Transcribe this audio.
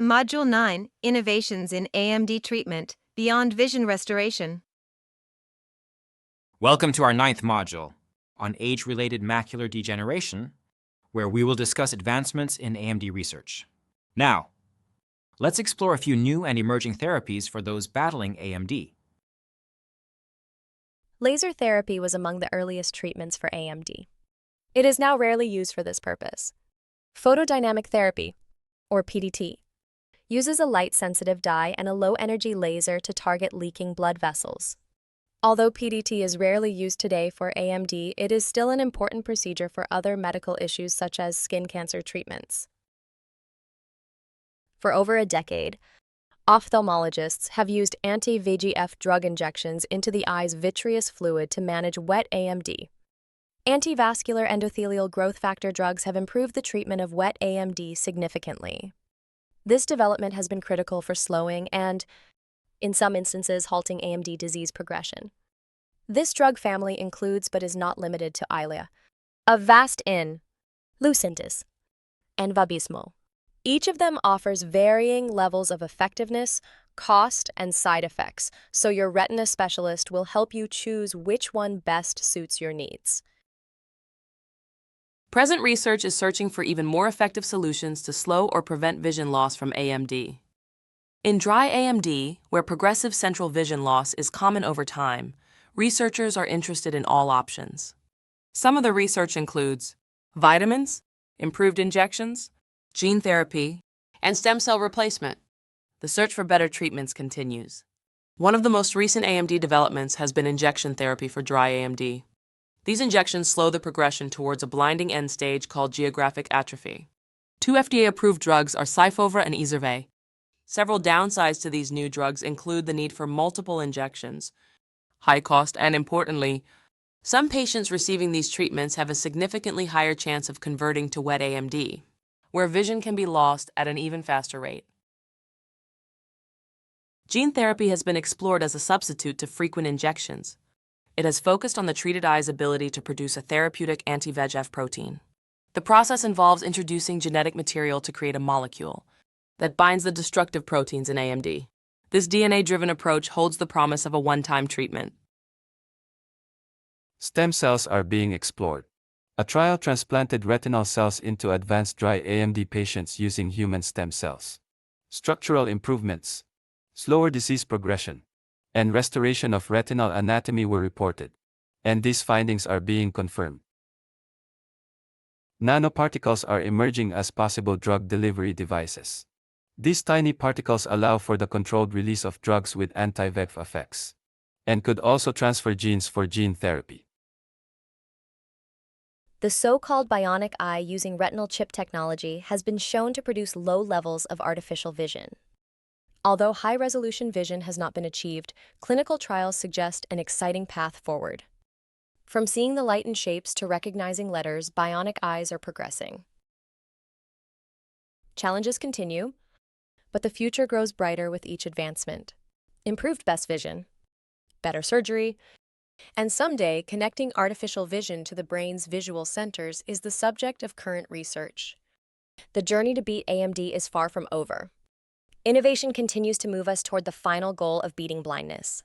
Module 9, Innovations in AMD Treatment, Beyond Vision Restoration. Welcome to our 9th module on age-related macular degeneration, where we will discuss advancements in AMD research. Now, let's explore a few new and emerging therapies for those battling AMD. Laser therapy was among the earliest treatments for AMD. It is now rarely used for this purpose. Photodynamic therapy, or PDT, uses a light-sensitive dye and a low-energy laser to target leaking blood vessels. Although PDT is rarely used today for AMD, it is still an important procedure for other medical issues such as skin cancer treatments. For over a decade, ophthalmologists have used anti-VEGF drug injections into the eye's vitreous fluid to manage wet AMD. Antivascular endothelial growth factor drugs have improved the treatment of wet AMD significantly. This development has been critical for slowing and, in some instances, halting AMD disease progression. This drug family includes but is not limited to Eylea, Avastin, Lucentis, and Vabysmo. Each of them offers varying levels of effectiveness, cost, and side effects, so your retina specialist will help you choose which one best suits your needs. Present research is searching for even more effective solutions to slow or prevent vision loss from AMD. In dry AMD, where progressive central vision loss is common over time, researchers are interested in all options. Some of the research includes vitamins, improved injections, gene therapy, and stem cell replacement. The search for better treatments continues. One of the most recent AMD developments has been injection therapy for dry AMD. These injections slow the progression towards a blinding end stage called geographic atrophy. 2 FDA-approved drugs are Syfovre and Izervay. Several downsides to these new drugs include the need for multiple injections, high cost, and importantly, some patients receiving these treatments have a significantly higher chance of converting to wet AMD, where vision can be lost at an even faster rate. Gene therapy has been explored as a substitute to frequent injections. It has focused on the treated eye's ability to produce a therapeutic anti-VEGF protein. The process involves introducing genetic material to create a molecule that binds the destructive proteins in AMD. This DNA-driven approach holds the promise of a one-time treatment. Stem cells are being explored. A trial transplanted retinal cells into advanced dry AMD patients using human stem cells. Structural improvements, slower disease progression, and restoration of retinal anatomy were reported, and these findings are being confirmed. Nanoparticles are emerging as possible drug delivery devices. These tiny particles allow for the controlled release of drugs with anti-VEGF effects, and could also transfer genes for gene therapy. The so-called bionic eye using retinal chip technology has been shown to produce low levels of artificial vision. Although high-resolution vision has not been achieved, clinical trials suggest an exciting path forward. From seeing the light and shapes to recognizing letters, bionic eyes are progressing. Challenges continue, but the future grows brighter with each advancement. Improved best vision, better surgery, and someday connecting artificial vision to the brain's visual centers is the subject of current research. The journey to beat AMD is far from over. Innovation continues to move us toward the final goal of beating blindness.